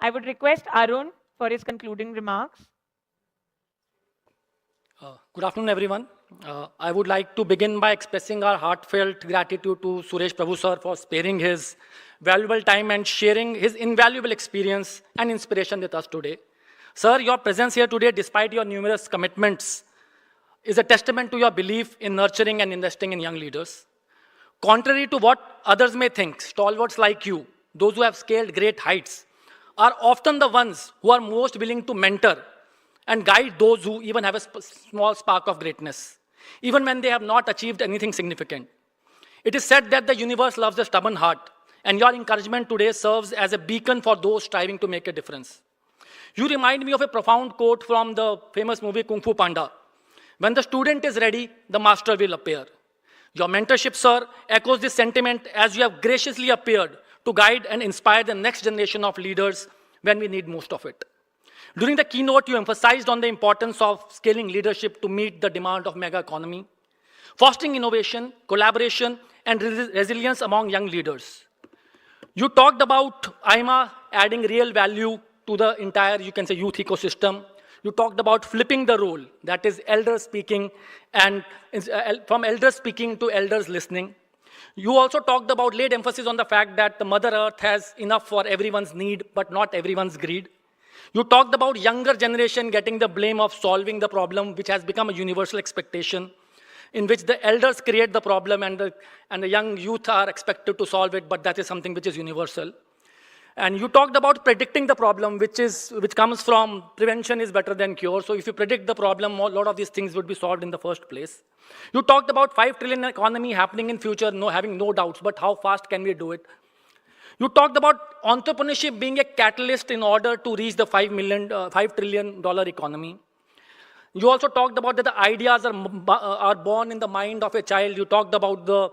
I would request Arun for his concluding remarks. Good afternoon, everyone. I would like to begin by expressing our heartfelt gratitude to Suresh Prabhu sir for sparing his valuable time and sharing his invaluable experience and inspiration with us today. Sir, your presence here today, despite your numerous commitments, is a testament to your belief in nurturing and investing in young leaders. Contrary to what others may think, stalwarts like you, those who have scaled great heights, are often the ones who are most willing to mentor and guide those who even have a small spark of greatness, even when they have not achieved anything significant. It is said that the universe loves a stubborn heart, and your encouragement today serves as a beacon for those striving to make a difference. You remind me of a profound quote from the famous movie Kung Fu Panda. When the student is ready, the master will appear. Your mentorship, sir, echoes this sentiment as you have graciously appeared to guide and inspire the next generation of leaders when we need most of it. During the keynote, you emphasized on the importance of scaling leadership to meet the demand of mega economy, fostering innovation, collaboration, and resilience among young leaders. You talked about AIMA adding real value to the entire, you can say, youth ecosystem. You talked about flipping the role, that is elders speaking, and from elders speaking to elders listening. You also talked about, laid emphasis on the fact that the Mother Earth has enough for everyone's need, but not everyone's greed. You talked about younger generation getting the blame of solving the problem, which has become a universal expectation, in which the elders create the problem and the young youth are expected to solve it, but that is something which is universal. And you talked about predicting the problem, which comes from prevention is better than cure. So if you predict the problem, a lot of these things would be solved in the first place. You talked about 5 trillion economy happening in future, having no doubts, but how fast can we do it? You talked about entrepreneurship being a catalyst in order to reach the $5 trillion economy. You also talked about that the ideas are born in the mind of a child. You talked about the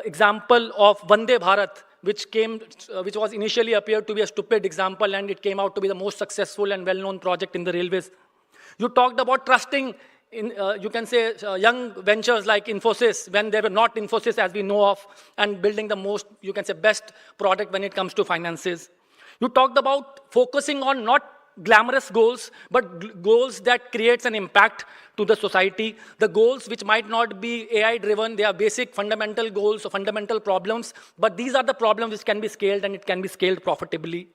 example of Vande Bharat, which was initially appeared to be a stupid example, and it came out to be the most successful and well-known project in the railways. You talked about trusting in, you can say, young ventures like Infosys, when they were not Infosys as we know of, and building the most, you can say, best product when it comes to finances. You talked about focusing on not glamorous goals, but goals that creates an impact to the society. The goals which might not be AI driven, they are basic fundamental goals or fundamental problems, but these are the problems which can be scaled, and it can be scaled profitably.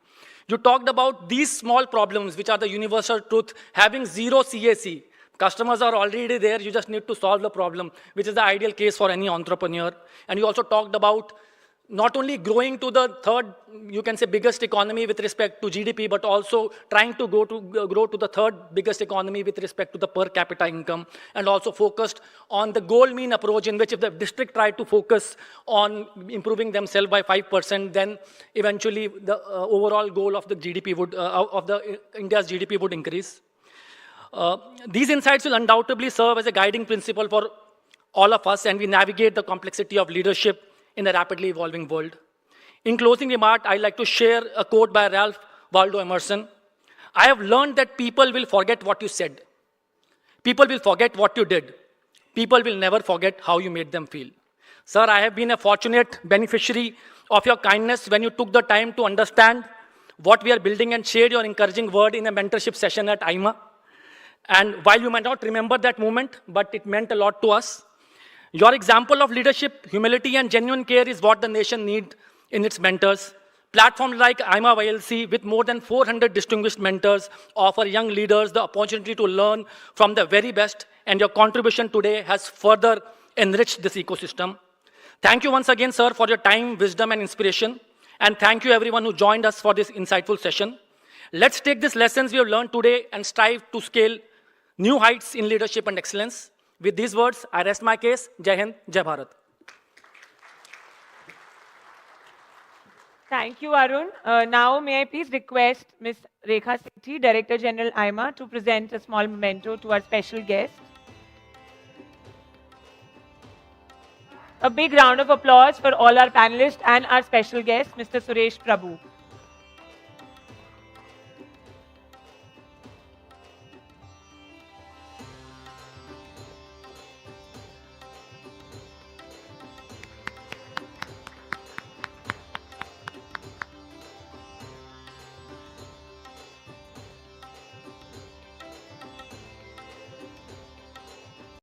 You talked about these small problems, which are the universal truth, having zero CAC. Customers are already there, you just need to solve the problem, which is the ideal case for any entrepreneur. And you also talked about not only growing to the third, you can say, biggest economy with respect to GDP, but also trying to grow to the third biggest economy with respect to the per capita income, and also focused on the goal mean approach, in which if the district tried to focus on improving themselves by 5%, then eventually the overall goal of the GDP would, India's GDP would increase. These insights will undoubtedly serve as a guiding principle for all of us, and we navigate the complexity of leadership in a rapidly evolving world. In closing remark, I'd like to share a quote by Ralph Waldo Emerson. I have learned that people will forget what you said. People will forget what you did. People will never forget how you made them feel. Sir, I have been a fortunate beneficiary of your kindness when you took the time to understand what we are building and shared your encouraging word in a mentorship session at AIMA. And while you might not remember that moment, but it meant a lot to us. Your example of leadership, humility, and genuine care is what the nation needs in its mentors. Platforms like AIMA YLC, with more than 400 distinguished mentors, offer young leaders the opportunity to learn from the very best, and your contribution today has further enriched this ecosystem. Thank you once again, sir, for your time, wisdom, and inspiration. And thank you, everyone who joined us for this insightful session. Let's take these lessons we have learned today and strive to scale new heights in leadership and excellence. With these words, I rest my case. Jai Hind, Jai Bharat. Thank you, Arun. Now, may I please request Ms. Rekha Sethi, Director General AIMA, to present a small memento to our special guest. A big round of applause for all our panelists and our special guest, Mr. Suresh Prabhu.